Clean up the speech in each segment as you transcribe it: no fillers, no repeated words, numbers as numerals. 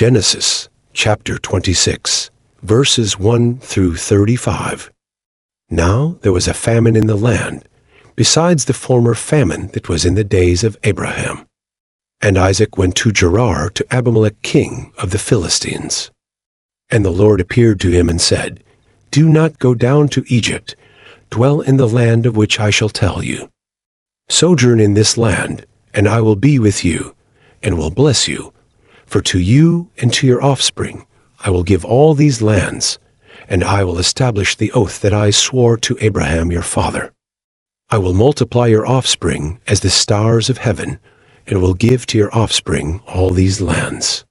Genesis chapter 26, verses 1 through 35. Now there was a famine in the land, besides the former famine that was in the days of Abraham. And Isaac went to Gerar to Abimelech king of the Philistines. And the Lord appeared to him and said, Do not go down to Egypt, dwell in the land of which I shall tell you. Sojourn in this land, and I will be with you, and will bless you. For to you and to your offspring I will give all these lands, and I will establish the oath that I swore to Abraham your father. I will multiply your offspring as the stars of heaven, and will give to your offspring all these lands.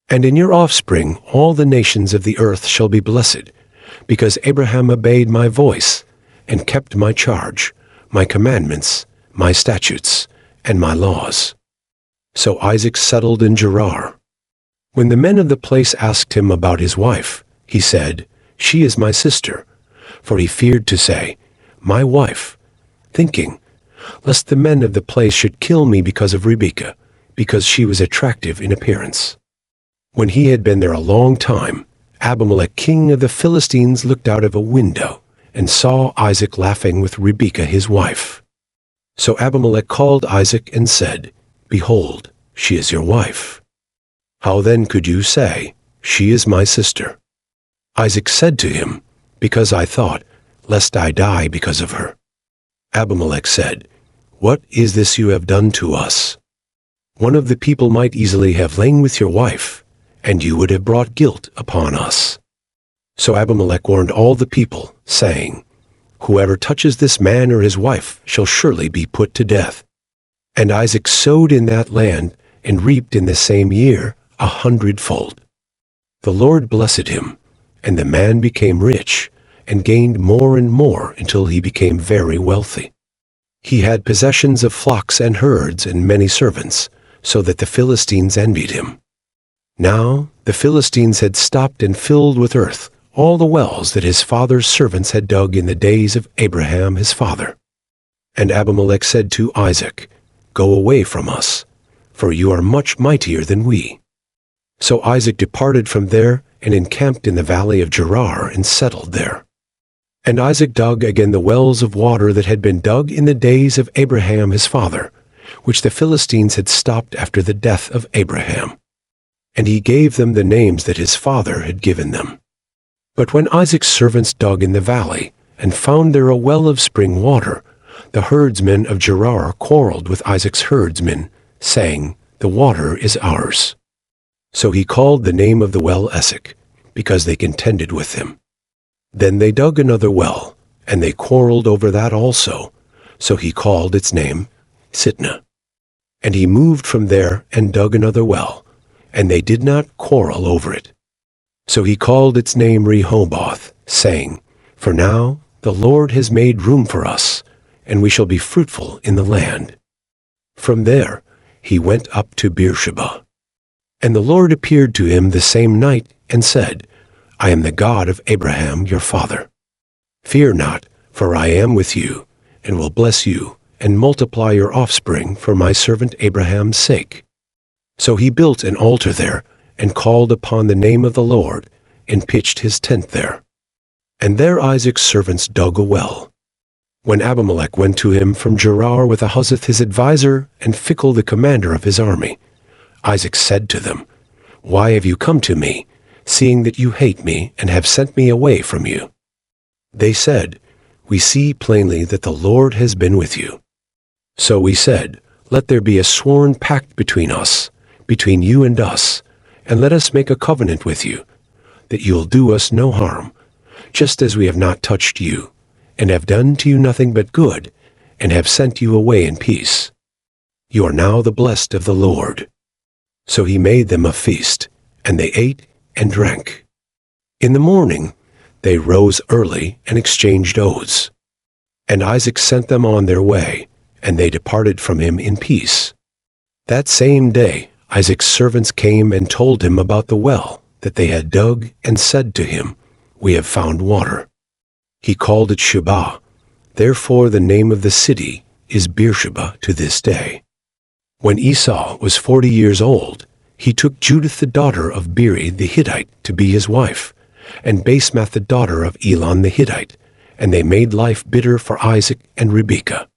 And in your offspring all the nations of the earth shall be blessed, because Abraham obeyed my voice, and kept my charge, my commandments, my statutes, and my laws. So Isaac settled in Gerar. When the men of the place asked him about his wife, he said, She is my sister. For he feared to say, My wife, thinking, lest the men of the place should kill me because of Rebekah, because she was attractive in appearance. When he had been there a long time, Abimelech king of the Philistines looked out of a window, and saw Isaac laughing with Rebekah his wife. So Abimelech called Isaac and said, Behold, she is your wife. How then could you say, She is my sister? Isaac said to him, Because I thought, lest I die because of her. Abimelech said, What is this you have done to us? One of the people might easily have lain with your wife, and you would have brought guilt upon us. So Abimelech warned all the people, saying, Whoever touches this man or his wife shall surely be put to death. And Isaac sowed in that land, and reaped in the same year 100-fold. The Lord blessed him, and the man became rich, and gained more and more until he became very wealthy. He had possessions of flocks and herds and many servants, so that the Philistines envied him. Now the Philistines had stopped and filled with earth all the wells that his father's servants had dug in the days of Abraham his father. And Abimelech said to Isaac, Go away from us, for you are much mightier than we. So Isaac departed from there and encamped in the valley of Gerar and settled there. And Isaac dug again the wells of water that had been dug in the days of Abraham his father, which the Philistines had stopped after the death of Abraham. And he gave them the names that his father had given them. But when Isaac's servants dug in the valley, and found there a well of spring water, the herdsmen of Gerar quarreled with Isaac's herdsmen, saying, The water is ours. So he called the name of the well Esek, because they contended with him. Then they dug another well, and they quarreled over that also, so he called its name Sitnah. And he moved from there and dug another well, and they did not quarrel over it. So he called its name Rehoboth, saying, For now the Lord has made room for us, and we shall be fruitful in the land. From there he went up to Beersheba. And the Lord appeared to him the same night, and said, I am the God of Abraham your father. Fear not, for I am with you, and will bless you, and multiply your offspring for my servant Abraham's sake. So he built an altar there, and called upon the name of the Lord, and pitched his tent there. And there Isaac's servants dug a well. When Abimelech went to him from Gerar with Ahuzzath his adviser, and Phicol the commander of his army, Isaac said to them, Why have you come to me, seeing that you hate me, and have sent me away from you? They said, We see plainly that the Lord has been with you. So we said, Let there be a sworn pact between us, between you and us, and let us make a covenant with you, that you will do us no harm, just as we have not touched you, and have done to you nothing but good, and have sent you away in peace. You are now the blessed of the Lord. So he made them a feast, and they ate and drank. In the morning they rose early and exchanged oaths. And Isaac sent them on their way, and they departed from him in peace. That same day Isaac's servants came and told him about the well that they had dug, and said to him, We have found water. He called it Sheba. Therefore the name of the city is Beersheba to this day. When Esau was 40 years old, he took Judith the daughter of Beeri the Hittite to be his wife, and Basemath the daughter of Elon the Hittite, and they made life bitter for Isaac and Rebekah.